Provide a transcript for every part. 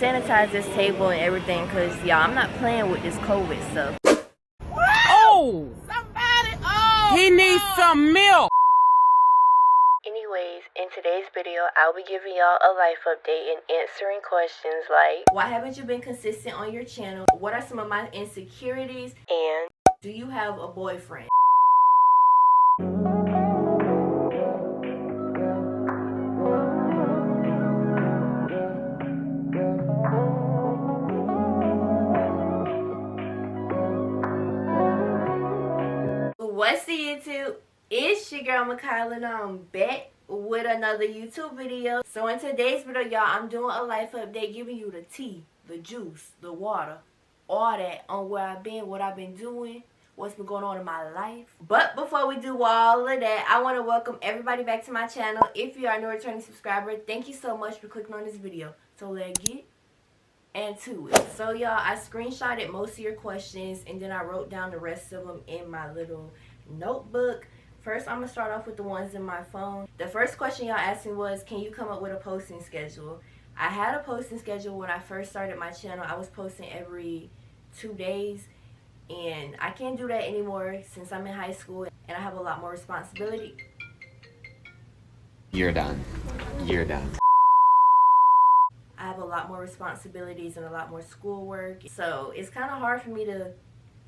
sanitize this table and everything because, y'all, I'm not playing with this COVID stuff. Oh! Somebody! Oh! He needs some milk! Anyways, in today's video, I'll be giving y'all a life update and answering questions like, why haven't you been consistent on your channel? What are some of my insecurities? And do you have a boyfriend? What's the YouTube? It's your girl Makyla and I'm back with another YouTube video. So in today's video, y'all, I'm doing a life update, giving you the tea, the juice, the water, all that on where I've been, what I've been doing, what's been going on in my life. But before we do all of that, I want to welcome everybody back to my channel. If you are a new returning subscriber, thank you so much for clicking on this video. So let's get into it. So y'all, I screenshotted most of your questions and then I wrote down the rest of them in my little notebook. First, I'm gonna start off with the ones in my phone. The first question y'all asked me was, can you come up with a posting schedule? I had a posting schedule when I first started my channel. I was posting every 2 days, and I can't do that anymore since I'm in high school and I have a lot more responsibility. You're done. You're done. I have a lot more responsibilities and a lot more schoolwork, so it's kind of hard for me to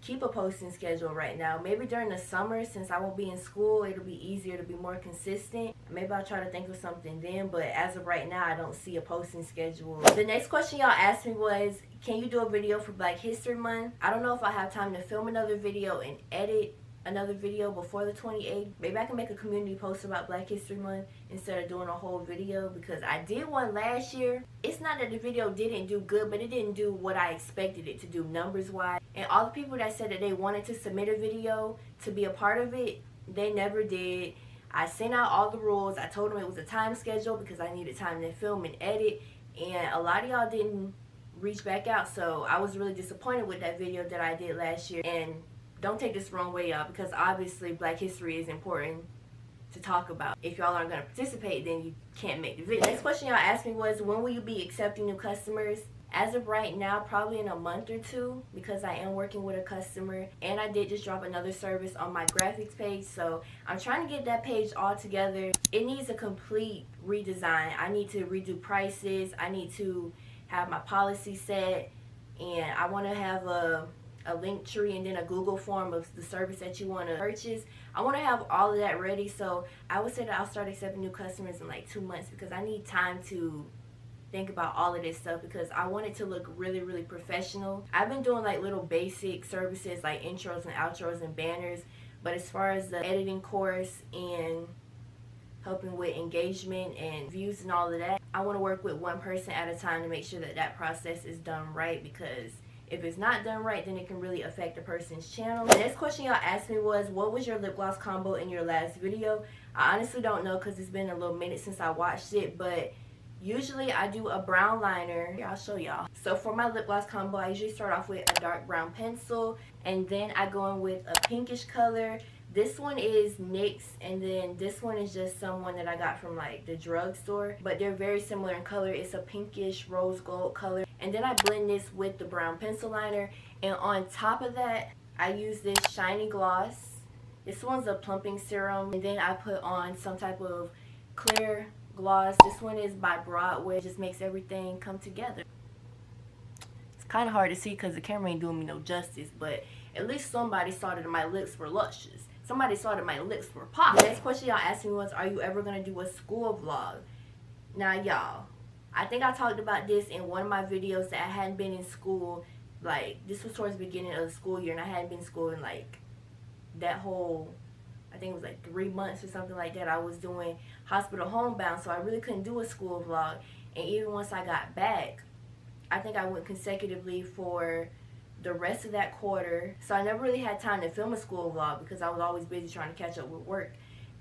keep a posting schedule right now. Maybe during the summer, since I won't be in school, it'll be easier to be more consistent. Maybe I'll try to think of something then, but as of right now, I don't see a posting schedule. The next question y'all asked me was, can you do a video for Black History Month? I don't know if I have time to film another video and edit another video before the 28th. Maybe I can make a community post about Black History Month instead of doing a whole video, because I did one last year. It's not that the video didn't do good, but it didn't do what I expected it to do numbers wise. And all the people that said that they wanted to submit a video to be a part of it, they never did. I sent out all the rules. I told them it was a time schedule because I needed time to film and edit, and a lot of y'all didn't reach back out, so I was really disappointed with that video that I did last year. And don't take this the wrong way, y'all, because obviously Black history is important to talk about. If y'all aren't going to participate, then you can't make the video. Next question y'all asked me was, when will you be accepting new customers? As of right now, probably in a month or two, because I am working with a customer, and I did just drop another service on my graphics page, so I'm trying to get that page all together. It needs a complete redesign. I need to redo prices, I need to have my policy set, and I want to have a link tree and then a Google form of the service that you want to purchase. I want to have all of that ready, so I would say that I'll start accepting new customers in like 2 months, because I need time to think about all of this stuff, because I want it to look really, really professional. I've been doing like little basic services like intros and outros and banners, but as far as the editing course and helping with engagement and views and all of that, I want to work with one person at a time to make sure that that process is done right, because if it's not done right, then it can really affect the person's channel. The next question y'all asked me was, what was your lip gloss combo in your last video? I honestly don't know, because it's been a little minute since I watched it, but usually I do a brown liner. Here, I'll show y'all. So for my lip gloss combo, I usually start off with a dark brown pencil, and then I go in with a pinkish color. This one is NYX, and then this one is just someone that I got from like the drugstore, but they're very similar in color. It's a pinkish rose gold color, and then I blend this with the brown pencil liner, and on top of that I use this shiny gloss. This one's a plumping serum, and then I put on some type of clear gloss. This one is by Broadway. It just makes everything come together. It's kind of hard to see because the camera ain't doing me no justice, but at least somebody saw that my lips were luscious. Somebody saw that my lips were popping. The next question y'all asked me was, are you ever going to do a school vlog? Now y'all, I think I talked about this in one of my videos that I hadn't been in school. Like, this was towards the beginning of the school year, and I hadn't been in school in like that whole, I think it was like 3 months or something like that. I was doing hospital homebound, so I really couldn't do a school vlog. And even once I got back, I think I went consecutively for the rest of that quarter, so I never really had time to film a school vlog because I was always busy trying to catch up with work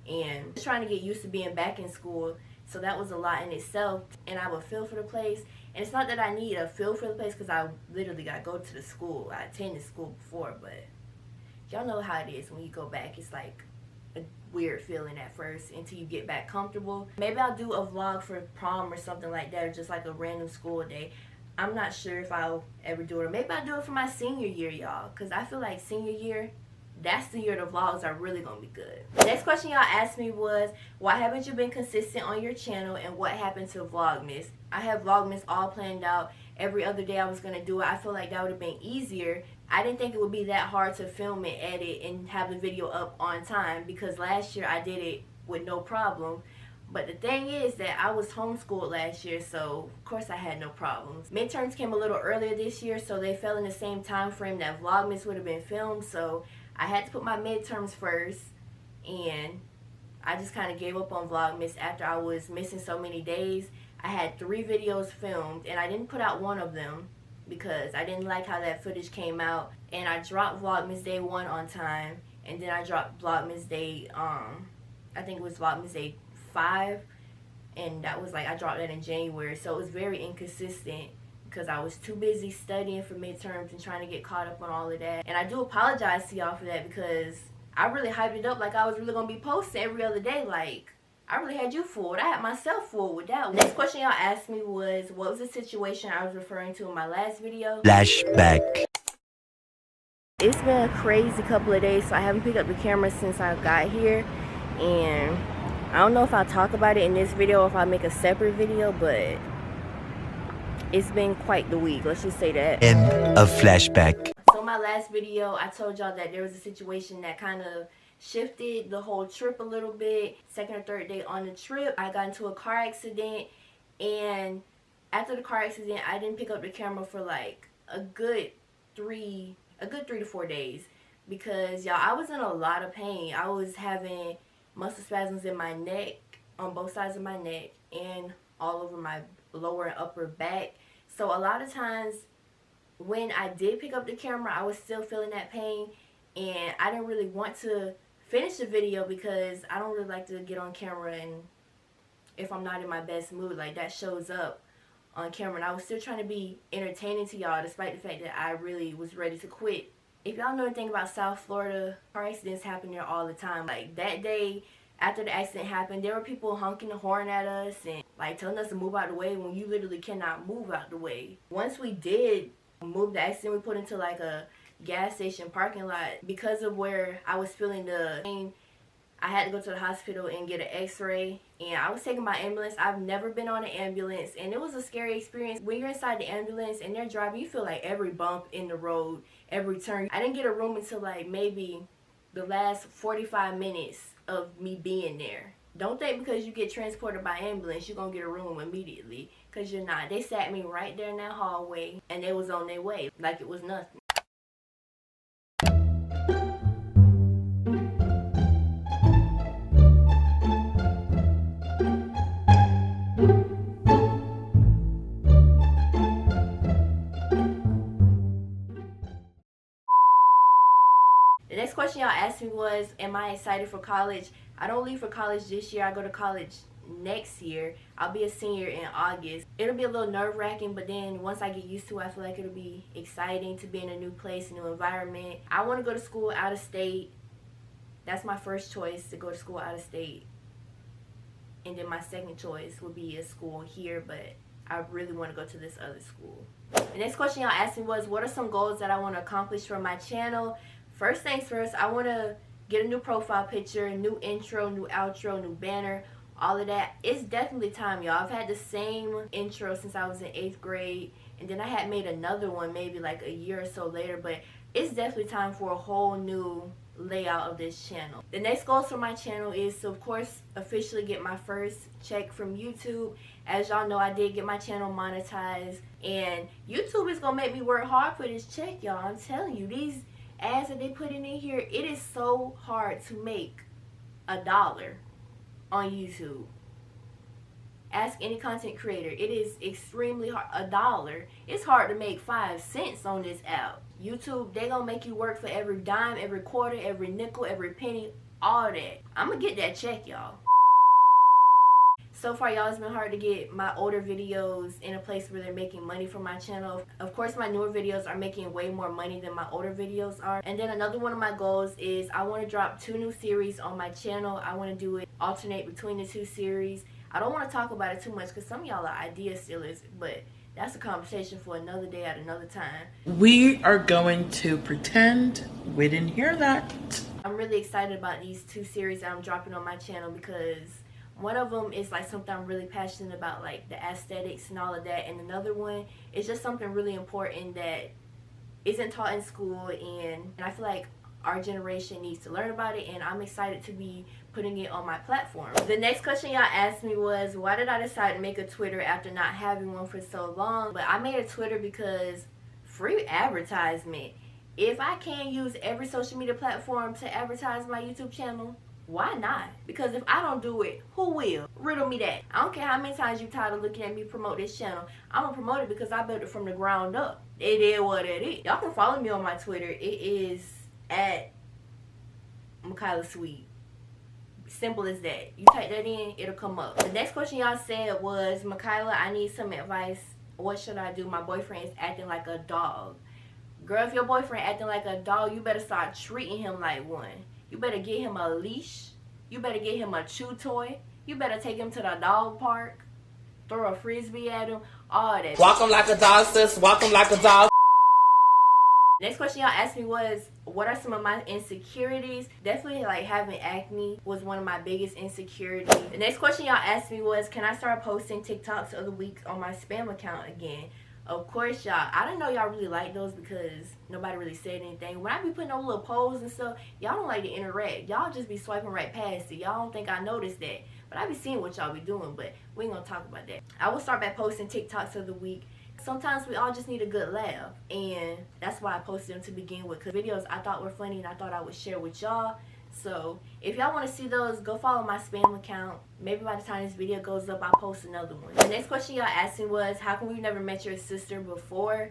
and just trying to get used to being back in school. So that was a lot in itself, and I would feel for the place. And it's not that I need a feel for the place, because I literally got to go to the school. I attended school before, but y'all know how it is when you go back. It's like a weird feeling at first until you get back comfortable. Maybe I'll do a vlog for prom or something like that, or just like a random school day. I'm not sure if I'll ever do it. Or maybe I'll do it for my senior year, y'all. Because I feel like senior year, that's the year the vlogs are really going to be good. The next question y'all asked me was, why haven't you been consistent on your channel and what happened to Vlogmas? I have Vlogmas all planned out. Every other day I was going to do it. I feel like that would have been easier. I didn't think it would be that hard to film and edit and have the video up on time because last year I did it with no problem. But the thing is that I was homeschooled last year, so of course I had no problems. Midterms came a little earlier this year, so they fell in the same time frame that Vlogmas would have been filmed, so I had to put my midterms first, and I just kind of gave up on Vlogmas after I was missing so many days. I had 3 videos filmed, and I didn't put out one of them because I didn't like how that footage came out, and I dropped Vlogmas Day 1 on time, and then I dropped Vlogmas Day, I think it was Vlogmas Day 5, and that was like, I dropped that in January, so it was very inconsistent because I was too busy studying for midterms and trying to get caught up on all of that. And I do apologize to y'all for that because I really hyped it up like I was really going to be posting every other day. Like, I really had you fooled. I had myself fooled with that. Next question y'all asked me was, what was the situation I was referring to in my last video? Flashback. It's been a crazy couple of days, so I haven't picked up the camera since I got here. And I don't know if I'll talk about it in this video or if I'll make a separate video, but it's been quite the week, let's just say that. End of flashback. So in my last video, I told y'all that there was a situation that kind of shifted the whole trip a little bit. Second or third day on the trip, I got into a car accident, and after the car accident, I didn't pick up the camera for like a good 3 to 4 days because y'all, I was in a lot of pain. I was having muscle spasms in my neck, on both sides of my neck, and all over my lower and upper back. So a lot of times when I did pick up the camera, I was still feeling that pain, and I didn't really want to finish the video because I don't really like to get on camera and if I'm not in my best mood, like that shows up on camera. And I was still trying to be entertaining to y'all despite the fact that I really was ready to quit. If y'all know anything about South Florida, car accidents happen there all the time. Like that day after the accident happened, there were people honking the horn at us and like telling us to move out the way when you literally cannot move out the way. Once we did move the accident, we put into like a gas station parking lot. Because of where I was feeling the pain, I had to go to the hospital and get an x-ray, and I was taken by ambulance. I've never been on an ambulance, and it was a scary experience. When you're inside the ambulance and they're driving, you feel like every bump in the road, every turn. I didn't get a room until like maybe the last 45 minutes of me being there. Don't think because you get transported by ambulance you're gonna get a room immediately, because you're not. They sat me right there in that hallway and they was on their way like it was nothing. The next question y'all asked me was, am I excited for college? I don't leave for college this year. I go to college next year. I'll be a senior in August. It'll be a little nerve-wracking, but then once I get used to it, I feel like it'll be exciting to be in a new place, a new environment. I want to go to school out of state. That's my first choice, to go to school out of state. And then my second choice would be a school here, but I really want to go to this other school. The next question y'all asked me was, what are some goals that I want to accomplish for my channel? First things first, I want to get a new profile picture, new intro, new outro, new banner, all of that. It's definitely time, y'all. I've had the same intro since I was in 8th grade, and then I had made another one maybe like a year or so later, but it's definitely time for a whole new layout of this channel. The next goal for my channel is to, of course, officially get my first check from YouTube. As y'all know, I did get my channel monetized, and YouTube is going to make me work hard for this check, y'all. I'm telling you, these ads that they put in here, it is so hard to make $1 on YouTube. Ask any content creator. It is extremely hard. $1. It's hard to make 5 cents on this app. YouTube, they gonna make you work for every dime, every quarter, every nickel, every penny, all that. I'm gonna get that check, y'all. So far, y'all, it's been hard to get my older videos in a place where they're making money from my channel. Of course, my newer videos are making way more money than my older videos are. And then another one of my goals is I want to drop 2 new series on my channel. I want to do it, alternate between the 2 series. I don't want to talk about it too much because some of y'all are idea stealers, but that's a conversation for another day at another time. We are going to pretend we didn't hear that. I'm really excited about these 2 series that I'm dropping on my channel because one of them is like something I'm really passionate about, like the aesthetics and all of that, and another one is just something really important that isn't taught in school, and I feel like our generation needs to learn about it, and I'm excited to be putting it on my platform. The next question y'all asked me was, why did I decide to make a Twitter after not having one for so long? But I made a Twitter because free advertisement. If I can use every social media platform to advertise my YouTube channel, why not? Because if I don't do it, who will? Riddle me that. I don't care how many times you're tired of looking at me promote this channel. I'm gonna promote it because I built it from the ground up. It is what it is. Y'all can follow me on my Twitter. It is @Makyla Sweet. Simple as that. You type that in, it'll come up. The next question y'all said was, Makyla, I need some advice. What should I do? My boyfriend is acting like a dog. Girl, if your boyfriend acting like a dog, you better start treating him like one. You better get him a leash. You better get him a chew toy. You better take him to the dog park. Throw a frisbee at him. All that. Walk him like a dog, sis. Walk him like a dog. Next question y'all asked me was, what are some of my insecurities? Definitely like having acne was one of my biggest insecurities. The next question y'all asked me was, can I start posting TikToks of the week on my spam account again? Of course, y'all. I didn't know y'all really like those because nobody really said anything. When I be putting on little polls and stuff, y'all don't like to interact. Y'all just be swiping right past it. Y'all don't think I noticed that. But I be seeing what y'all be doing, but we ain't gonna talk about that. I will start back posting TikToks of the week. Sometimes we all just need a good laugh, and that's why I posted them to begin with, because videos I thought were funny and I thought I would share with y'all. So if y'all want to see those, go follow my spam account. Maybe by the time this video goes up, I'll post another one. The next question y'all asked me was, how come we've never met your sister before?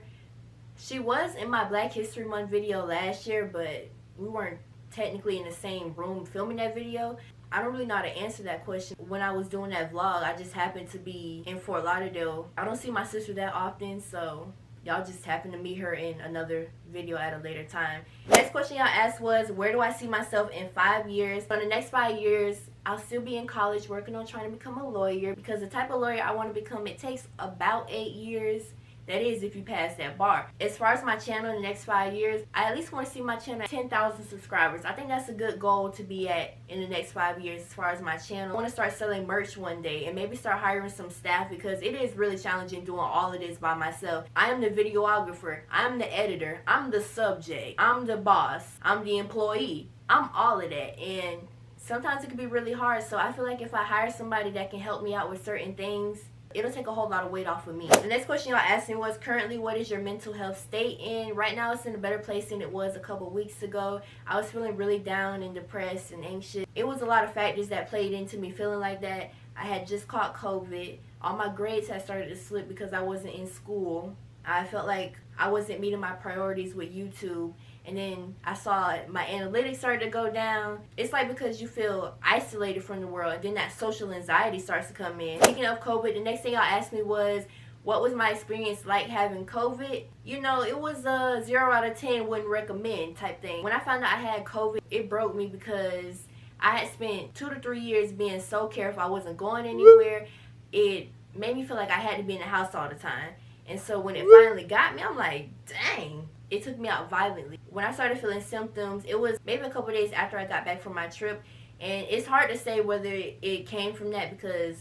She was in my Black History Month video last year, but we weren't technically in the same room filming that video. I don't really know how to answer that question. When I was doing that vlog, I just happened to be in Fort Lauderdale. I don't see my sister that often, so y'all just happened to meet her in another video at a later time. Next question y'all asked was, where do I see myself in 5 years? For the next 5 years, I'll still be in college working on trying to become a lawyer, because the type of lawyer I want to become, it takes about 8 years. That is if you pass that bar. As far as my channel in the next 5 years, I at least want to see my channel at 10,000 subscribers. I think that's a good goal to be at in the next 5 years as far as my channel. I want to start selling merch one day and maybe start hiring some staff, because it is really challenging doing all of this by myself. I am the videographer. I'm the editor. I'm the subject. I'm the boss. I'm the employee. I'm all of that. And sometimes it can be really hard. So I feel like if I hire somebody that can help me out with certain things, it'll take a whole lot of weight off of me. The next question y'all asked me was, currently, what is your mental health state in? Right now, it's in a better place than it was a couple weeks ago. I was feeling really down and depressed and anxious. It was a lot of factors that played into me feeling like that. I had just caught COVID. All my grades had started to slip because I wasn't in school. I felt like I wasn't meeting my priorities with YouTube. And then I saw my analytics started to go down. It's like because you feel isolated from the world, and then that social anxiety starts to come in. Speaking of COVID, the next thing y'all asked me was, what was my experience like having COVID? You know, it was a 0 out of 10 wouldn't recommend type thing. When I found out I had COVID, it broke me because I had spent 2 to 3 years being so careful. I wasn't going anywhere. It made me feel like I had to be in the house all the time. And so when it finally got me, I'm like, dang. It took me out violently. When I started feeling symptoms, it was maybe a couple days after I got back from my trip. And it's hard to say whether it came from that, because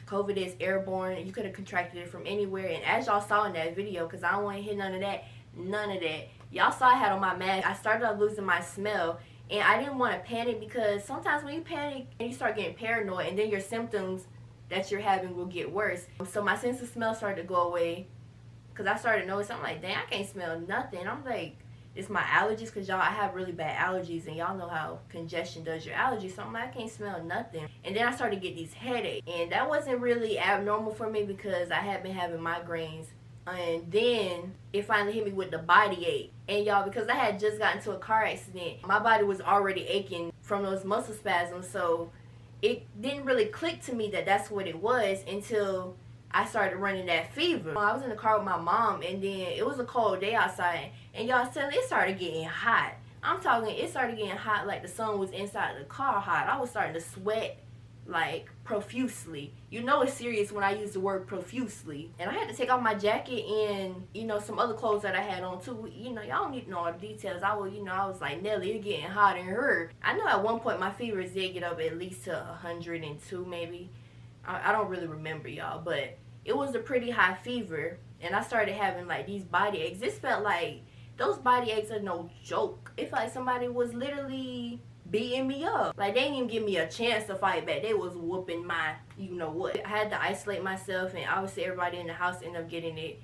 COVID is airborne and you could have contracted it from anywhere. And as y'all saw in that video, because I don't want to hit none of that, y'all saw I had on my mask. I started off losing my smell. And I didn't want to panic, because sometimes when you panic and you start getting paranoid, and then your symptoms that you're having will get worse. So my sense of smell started to go away. Because I started noticing, I'm like, dang, I can't smell nothing. I'm like, it's my allergies, because y'all, I have really bad allergies, and y'all know how congestion does your allergies. So I'm like, I can't smell nothing. And then I started to get these headaches. And that wasn't really abnormal for me, because I had been having migraines. And then it finally hit me with the body ache. And y'all, because I had just gotten into a car accident, my body was already aching from those muscle spasms. So it didn't really click to me that that's what it was until I started running that fever. I was in the car with my mom, and then it was a cold day outside, and y'all, suddenly it started getting hot. I'm talking, it started getting hot like the sun was inside the car hot. I was starting to sweat like profusely. You know it's serious when I use the word profusely. And I had to take off my jacket and, you know, some other clothes that I had on too. You know, y'all don't need to know all the details. I was like, Nelly, you're getting hot in her. I know at one point my fevers did get up at least to 102 maybe. I don't really remember, y'all, but it was a pretty high fever. And I started having like these body aches. This felt like, those body aches are no joke. It felt like somebody was literally beating me up. Like, they didn't even give me a chance to fight back. They was whooping my you know what. I had to isolate myself, and obviously everybody in the house ended up getting it,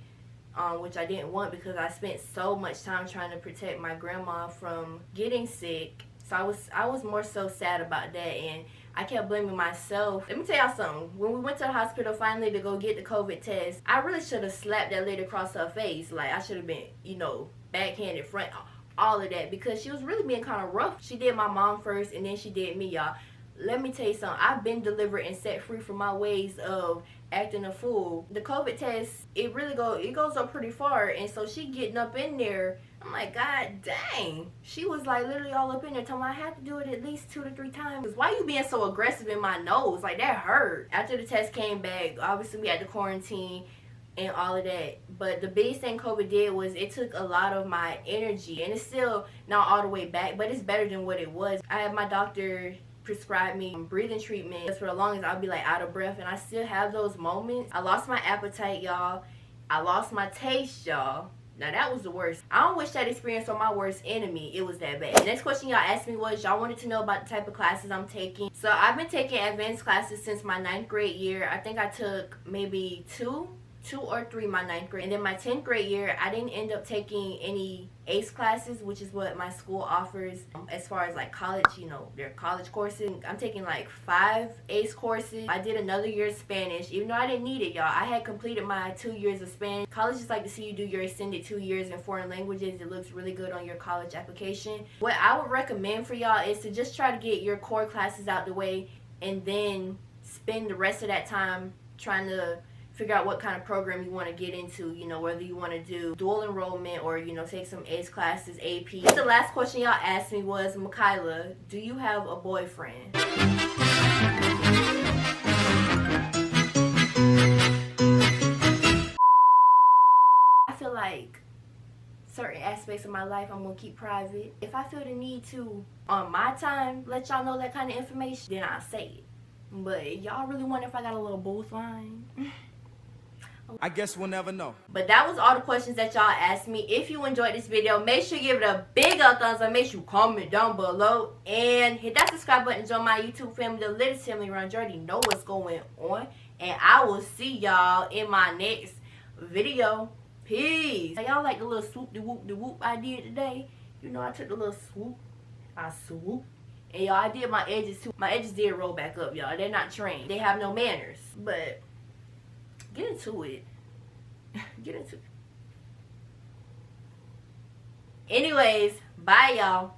which I didn't want because I spent so much time trying to protect my grandma from getting sick. So I was more so sad about that, and I kept blaming myself. Let me tell y'all something. When we went to the hospital finally to go get the COVID test, I really should have slapped that lady across her face. Like, I should have been, you know, backhanded, front, all of that, because she was really being kind of rough. She did my mom first, and then she did me, y'all. Let me tell you something. I've been delivered and set free from my ways of acting a fool. The COVID test, it goes up pretty far, and so she getting up in there. I'm like, God dang. She was like literally all up in there telling me I had to do it at least 2 to 3 times. Why you being so aggressive in my nose? Like, that hurt. After the test came back, obviously we had to quarantine and all of that. But the biggest thing COVID did was it took a lot of my energy, and it's still not all the way back, but it's better than what it was. I had my doctor prescribe me breathing treatment. For the longest, I'll be like out of breath, and I still have those moments. I lost my appetite, y'all. I lost my taste, y'all. Now, that was the worst. I don't wish that experience on my worst enemy. It was that bad. The next question y'all asked me was, y'all wanted to know about the type of classes I'm taking. So I've been taking advanced classes since my 9th grade year. I think I took maybe two or three my 9th grade. And then my 10th grade year, I didn't end up taking any ACE classes, which is what my school offers as far as like college, you know, their college courses. I'm taking like 5 ACE courses. I did another year of Spanish, even though I didn't need it, y'all. I had completed my 2 years of Spanish. Colleges like to see you do your extended 2 years in foreign languages. It looks really good on your college application. What I would recommend for y'all is to just try to get your core classes out the way, and then spend the rest of that time trying to figure out what kind of program you want to get into, you know, whether you want to do dual enrollment or, you know, take some ACE classes, AP. The last question y'all asked me was, Makyla, do you have a boyfriend? I feel like certain aspects of my life I'm going to keep private. If I feel the need to, on my time, let y'all know that kind of information, then I'll say it. But y'all really wonder if I got a little booth line? I guess we'll never know. But that was all the questions that y'all asked me. If you enjoyed this video, make sure you give it a big old thumbs up. Make sure you comment down below and hit that subscribe button to join my YouTube family, the latest family around. You already know what's going on, and I will see y'all in my next video. Peace. Y'all like the little swoop de whoop I did today? You know, I took the little swoop, I swoop, and y'all, I did my edges too. My edges did roll back up, y'all. They're not trained. They have no manners. But get into it. Get into it. Anyways, bye y'all.